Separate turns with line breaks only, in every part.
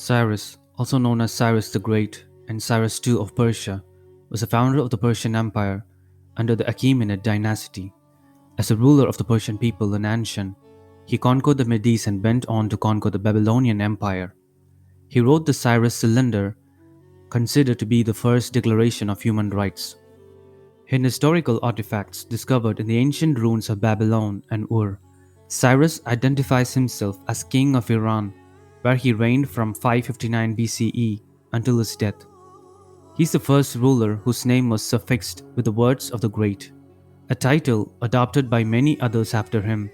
Cyrus, also known as Cyrus the Great and Cyrus II of Persia, was the founder of the Persian Empire under the Achaemenid dynasty. As a ruler of the Persian people in Anshan, he conquered the Medes and went on to conquer the Babylonian Empire. He wrote the Cyrus Cylinder, considered to be the first declaration of human rights. In historical artifacts discovered in the ancient ruins of Babylon and Ur, Cyrus identifies himself as king of Iran, where he reigned from 559 BCE until his death. He is the first ruler whose name was suffixed with the words of the Great, a title adopted by many others after him,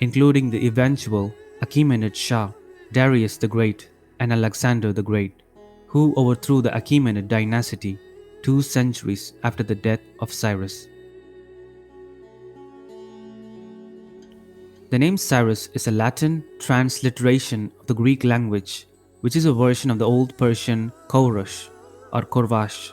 including the eventual Achaemenid Shah, Darius the Great, and Alexander the Great, who overthrew the Achaemenid dynasty 2 centuries after the death of Cyrus. The name Cyrus is a Latin transliteration of the Greek language, which is a version of the Old Persian Kourosh or Korvash.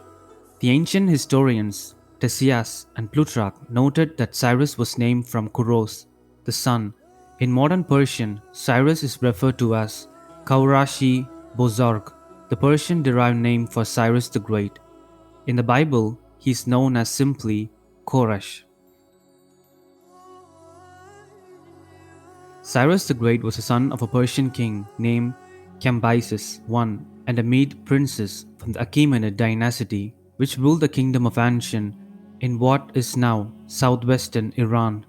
The ancient historians Ctesias and Plutarch noted that Cyrus was named from Kouros, the sun. In modern Persian, Cyrus is referred to as Kaurashi Bozorg, the Persian-derived name for Cyrus the Great. In the Bible, he is known as simply Koresh. Cyrus the Great was the son of a Persian king named Cambyses I and a Mede princess from the Achaemenid dynasty, which ruled the kingdom of Anshan in what is now southwestern Iran.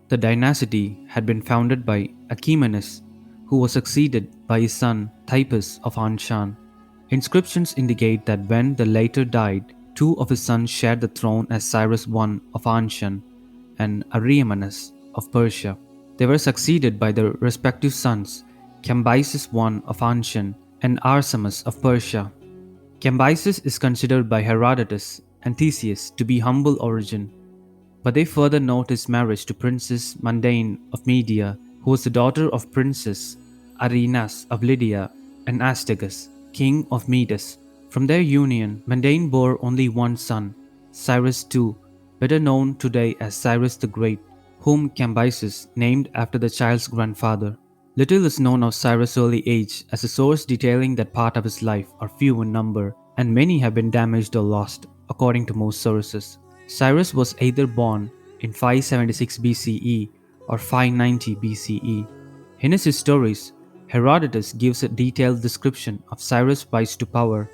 The dynasty had been founded by Achaemenes, who was succeeded by his son Tiphys of Anshan. Inscriptions indicate that when the latter died, two of his sons shared the throne as Cyrus I of Anshan and Ariamenes of Persia. They were succeeded by their respective sons, Cambyses I of Anshan and Arsamas of Persia. Cambyses is considered by Herodotus and Theseus to be humble origin, but they further note his marriage to Princess Mandane of Media, who was the daughter of Princess Arenas of Lydia and Astyages, king of Medes. From their union, Mandane bore only one son, Cyrus II, better known today as Cyrus the Great, whom Cambyses named after the child's grandfather. Little is known of Cyrus' early age, as the sources detailing that part of his life are few in number, and many have been damaged or lost, according to most sources. Cyrus was either born in 576 BCE or 590 BCE. In his histories, Herodotus gives a detailed description of Cyrus' rise to power,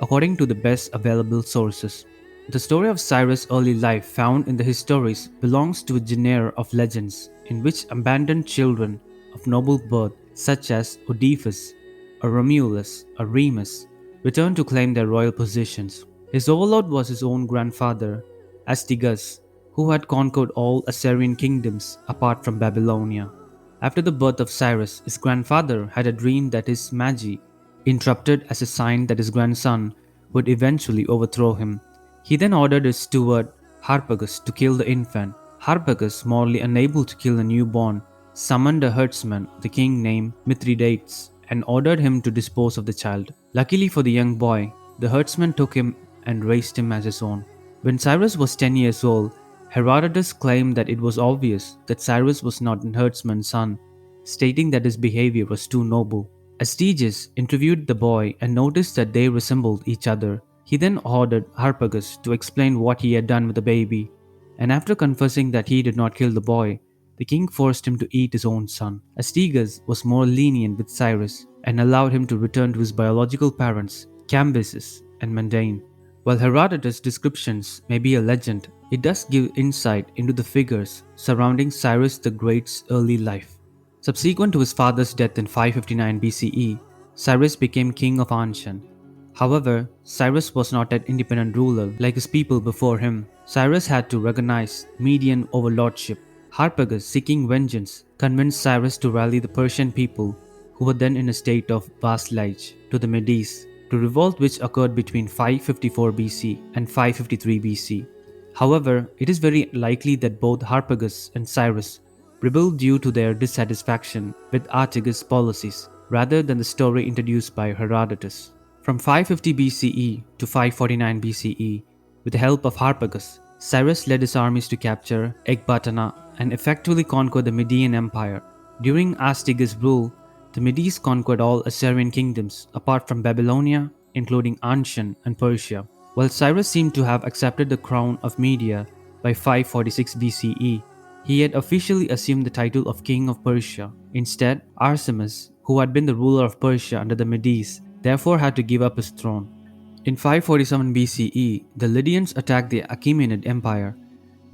according to the best available sources. The story of Cyrus' early life found in the histories belongs to a genre of legends in which abandoned children of noble birth such as Oedipus, or Romulus, or Remus returned to claim their royal positions. His overlord was his own grandfather, Astyages, who had conquered all Assyrian kingdoms apart from Babylonia. After the birth of Cyrus, his grandfather had a dream that his magi interrupted as a sign that his grandson would eventually overthrow him. He then ordered his steward Harpagus to kill the infant. Harpagus, morally unable to kill the newborn, summoned a herdsman, the king named Mithridates, and ordered him to dispose of the child. Luckily for the young boy, the herdsman took him and raised him as his own. When Cyrus was 10 years old, Herodotus claimed that it was obvious that Cyrus was not a herdsman's son, stating that his behavior was too noble. Astyages interviewed the boy and noticed that they resembled each other. He then ordered Harpagus to explain what he had done with the baby, and after confessing that he did not kill the boy, the king forced him to eat his own son. Astyages was more lenient with Cyrus and allowed him to return to his biological parents, Cambyses and Mandane. While Herodotus' descriptions may be a legend, it does give insight into the figures surrounding Cyrus the Great's early life. Subsequent to his father's death in 559 BCE, Cyrus became king of Anshan. However, Cyrus was not an independent ruler like his people before him. Cyrus had to recognize Median overlordship. Harpagus, seeking vengeance, convinced Cyrus to rally the Persian people, who were then in a state of vassalage, to the Medes, to revolt which occurred between 554 BC and 553 BC. However, it is very likely that both Harpagus and Cyrus rebelled due to their dissatisfaction with Artagas' policies, rather than the story introduced by Herodotus. From 550 BCE to 549 BCE, with the help of Harpagus, Cyrus led his armies to capture Ecbatana and effectively conquer the Median Empire. During Astyages' rule, The Medes conquered all Assyrian kingdoms apart from Babylonia, including Anshan and Persia. While Cyrus seemed to have accepted the crown of Media by 546 BCE, he had officially assumed the title of King of Persia. Instead, Arsamas, who had been the ruler of Persia under the Medes, therefore had to give up his throne. In 547 BCE, the Lydians attacked the Achaemenid Empire.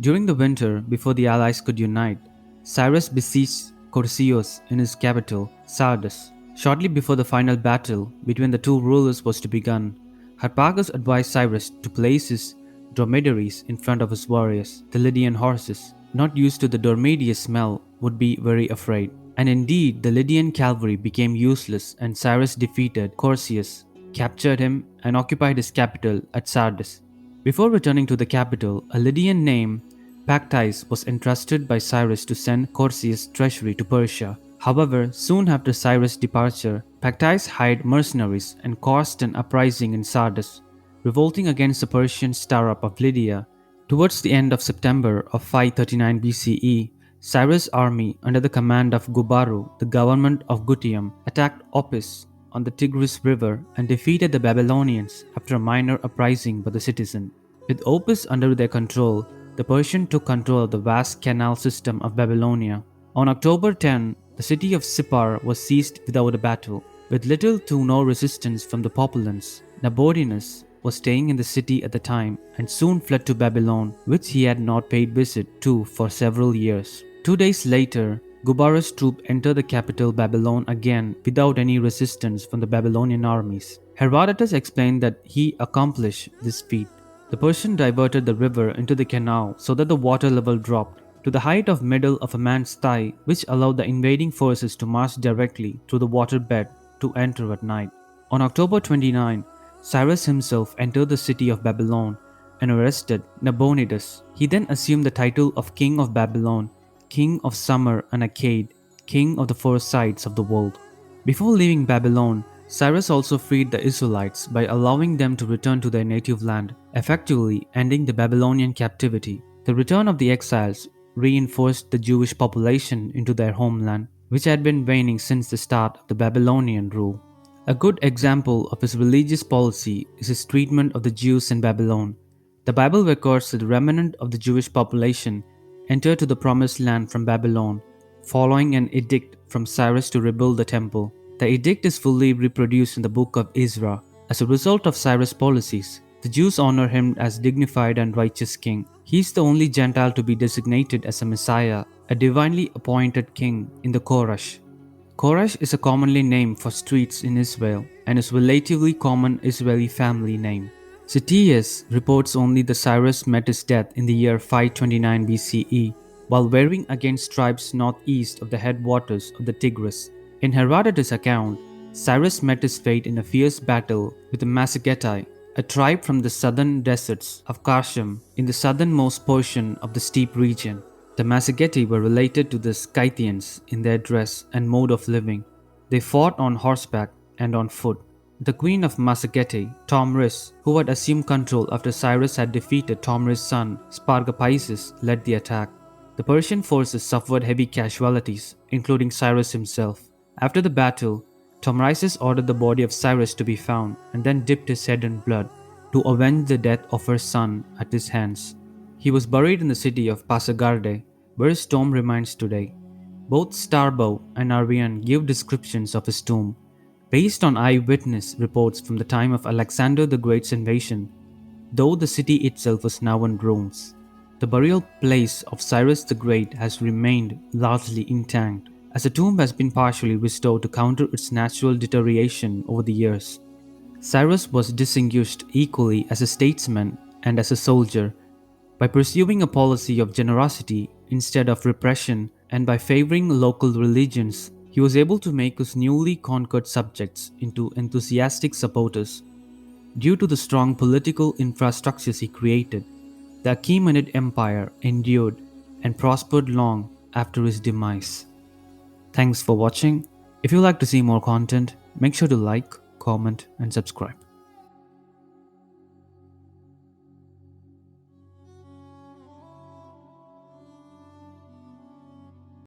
During the winter, before the allies could unite, Cyrus besieged Corsius in his capital, Sardis. Shortly before the final battle between the two rulers was to begin, Harpagus advised Cyrus to place his dromedaries in front of his warriors. The Lydian horses, not used to the dromedaries' smell, would be very afraid. And indeed, the Lydian cavalry became useless and Cyrus defeated Corsius, captured him, and occupied his capital at Sardis. Before returning to the capital, a Lydian named Pactyes was entrusted by Cyrus to send Corsius' treasury to Persia. However, soon after Cyrus' departure, Pactyes hired mercenaries and caused an uprising in Sardis, revolting against the Persian star-up of Lydia. Towards the end of September of 539 BCE, Cyrus' army, under the command of Gubaru, the government of Gutium, attacked Opis on the Tigris River and defeated the Babylonians after a minor uprising by the citizen. With Opis under their control, the Persians took control of the vast canal system of Babylonia. On October 10, the city of Sippar was seized without a battle. With little to no resistance from the populace, Nabonidus was staying in the city at the time and soon fled to Babylon, which he had not paid visit to for several years. 2 days later, Gubaru's troops entered the capital Babylon again without any resistance from the Babylonian armies. Herodotus explained that he accomplished this feat. The Persians diverted the river into the canal so that the water level dropped to the height of middle of a man's thigh, which allowed the invading forces to march directly through the waterbed to enter at night. On October 29, Cyrus himself entered the city of Babylon and arrested Nabonidus. He then assumed the title of King of Babylon, King of Summer and Akkad, King of the four sides of the world. Before leaving Babylon, Cyrus also freed the Israelites by allowing them to return to their native land, effectively ending the Babylonian captivity. The return of the exiles reinforced the Jewish population into their homeland, which had been waning since the start of the Babylonian rule. A good example of his religious policy is his treatment of the Jews in Babylon. The Bible records that the remnant of the Jewish population entered to the promised land from Babylon, following an edict from Cyrus to rebuild the temple. The edict is fully reproduced in the book of Ezra. As a result of Cyrus' policies, the Jews honor him as dignified and righteous king. He is the only Gentile to be designated as a Messiah, a divinely appointed king in the Korash. Korash is a commonly name for streets in Israel and is a relatively common Israeli family name. Ctesias reports only that Cyrus met his death in the year 529 BCE while warring against tribes northeast of the headwaters of the Tigris. In Herodotus' account, Cyrus met his fate in a fierce battle with the Massagetae, a tribe from the southern deserts of Karsham in the southernmost portion of the steppe region. The Massagetae were related to the Scythians in their dress and mode of living. They fought on horseback and on foot. The queen of Massagetae, Tomris, who had assumed control after Cyrus had defeated Tomris' son Spargapisus, led the attack. The Persian forces suffered heavy casualties, including Cyrus himself. After the battle, Tomrisis ordered the body of Cyrus to be found and then dipped his head in blood to avenge the death of her son at his hands. He was buried in the city of Pasargadae, where his tomb remains today. Both Strabo and Arrian give descriptions of his tomb, based on eyewitness reports from the time of Alexander the Great's invasion, though the city itself was now in ruins. The burial place of Cyrus the Great has remained largely intact, as the tomb has been partially restored to counter its natural deterioration over the years. Cyrus was distinguished equally as a statesman and as a soldier, by pursuing a policy of generosity instead of repression, and by favoring local religions. He was able to make his newly conquered subjects into enthusiastic supporters. Due to the strong political infrastructures he created, the Achaemenid Empire endured and prospered long after his demise. Thanks for watching. If you like to see more content, make sure to like, comment, and subscribe.